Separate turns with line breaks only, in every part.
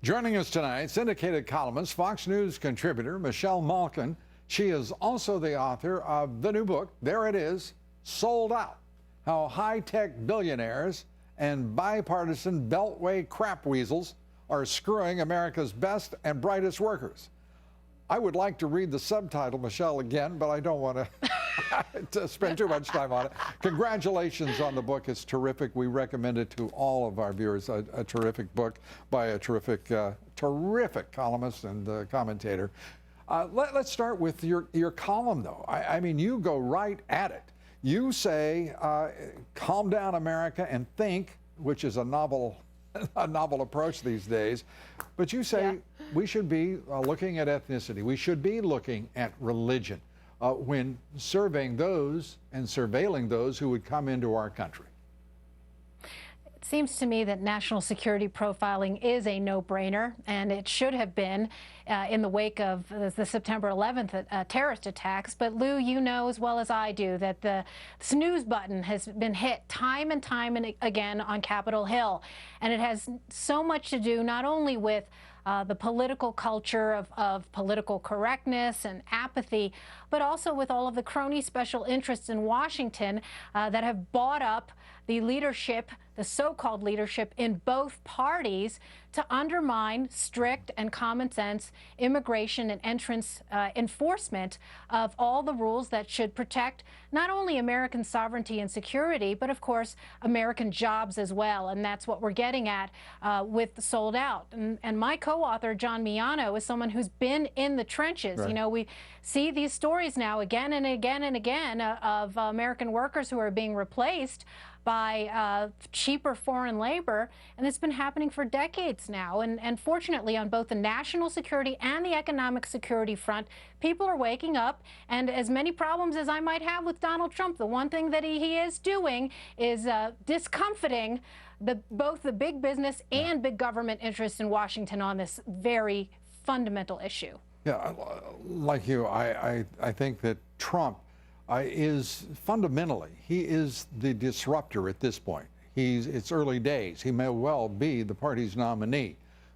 Joining us tonight, syndicated columnist, Fox News contributor Michelle Malkin. She is also the author of the new book, there it is, Sold Out: How High-Tech Billionaires and Bipartisan Beltway Crap Weasels Are Screwing America's Best and Brightest Workers. I would like to read the subtitle, Michelle, again, but I don't want to spend too much time on it. Congratulations on the book. It's terrific. We recommend it to all of our viewers. A terrific book by a terrific columnist and commentator. Let's start with your column, though. I mean, you go right at it. You say, calm down, America, and think, which is a novel approach these days. But you say we should be looking at ethnicity. We should be looking at religion when surveying those and surveilling those who would come into our country.
It seems to me that national security profiling is a no-brainer, and it should have been in the wake of the September 11th terrorist attacks. But Lou, you know as well as I do that the snooze button has been hit time and time and again on Capitol Hill, and it has so much to do not only with the political culture of political correctness and apathy, but also with all of the crony special interests in Washington that have bought up the leadership, the so-called leadership in both parties, to undermine strict and common sense immigration and entrance enforcement of all the rules that should protect not only American sovereignty and security, but of course American jobs as well. And that's what we're getting at with Sold Out. And my co-author, John Miano, is someone who's been in the trenches. Right. You know, we see these stories now again and again and again of American workers who are being replaced by cheaper foreign labor, and it's been happening for decades now. And fortunately, on both the national security and the economic security front, people are waking up. And as many problems as I might have with Donald Trump, the one thing that he is doing is discomfiting both the big business and big government interests in Washington on this very fundamental issue.
Yeah, like you, I think that Trump is fundamentally, he is the disruptor at this point. It's early days. He may well be the party's nominee.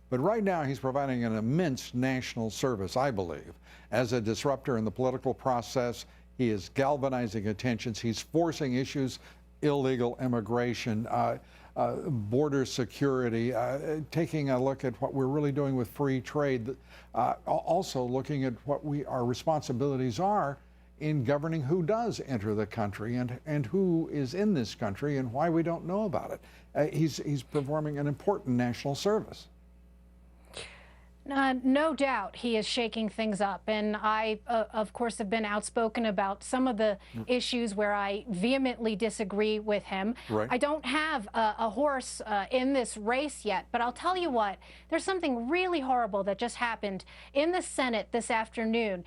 But right now he's providing an immense national service, I believe, as a disruptor in the political process. He is galvanizing attentions. He's forcing issues, illegal immigration, border security, taking a look at what we're really doing with free trade, also looking at what our responsibilities are in governing who does enter the country and who is in this country and why we don't know about it. He's performing an important national service.
No doubt he is shaking things up, and I, of course, have been outspoken about some of the issues where I vehemently disagree with him. Right. I don't have a horse in this race yet, but I'll tell you what, there's something really horrible that just happened in the Senate this afternoon.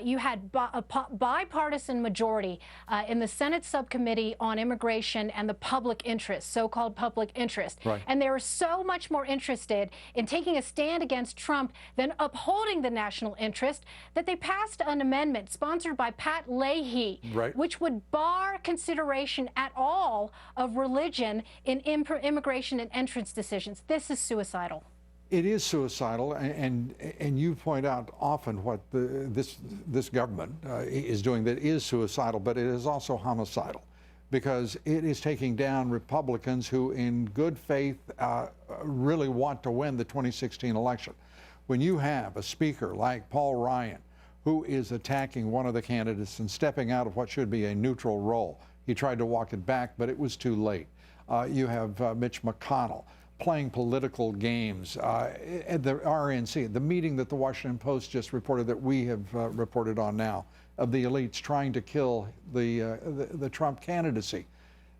You had a bipartisan majority in the Senate subcommittee on immigration and the public interest, so-called public interest. Right. And they were so much more interested in taking a stand against Trump than upholding the national interest that they passed an amendment sponsored by Pat Leahy, which would bar consideration at all of religion in immigration and entrance decisions. This is suicidal.
It is suicidal, and you point out often what this government is doing that is suicidal, but it is also homicidal, because it is taking down Republicans who in good faith really want to win the 2016 election. When you have a speaker like Paul Ryan, who is attacking one of the candidates and stepping out of what should be a neutral role, he tried to walk it back, but it was too late. You have Mitch McConnell playing political games at the RNC, the meeting that the Washington Post just reported that we have reported on now, of the elites trying to kill the Trump candidacy.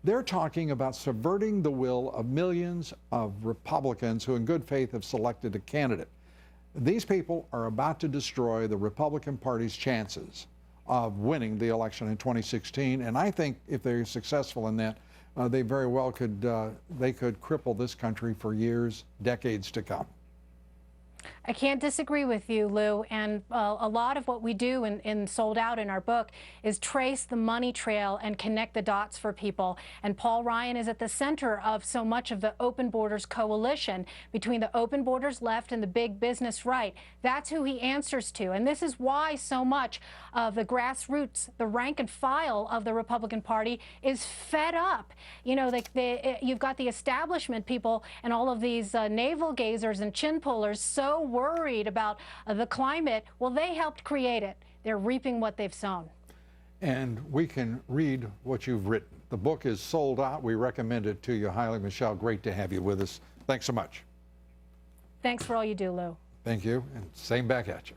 They're talking about subverting the will of millions of Republicans who in good faith have selected a candidate. These people are about to destroy the Republican Party's chances of winning the election in 2016, and I think if they're successful in that, they very well could cripple this country for years, decades to come.
I can't disagree with you, Lou. And a lot of what we do in Sold Out in our book is trace the money trail and connect the dots for people. And Paul Ryan is at the center of so much of the Open Borders coalition between the Open Borders left and the big business right. That's who he answers to. And this is why so much of the grassroots, the rank and file of the Republican Party is fed up. You know, you've got the establishment people and all of these navel gazers and chin pullers so worried about the climate. Well, they helped create it. They're reaping what they've sown.
And we can read what you've written. The book is Sold Out. We recommend it to you highly. Michelle, great to have you with us. Thanks so much.
Thanks for all you do, Lou.
Thank you, and same back at you.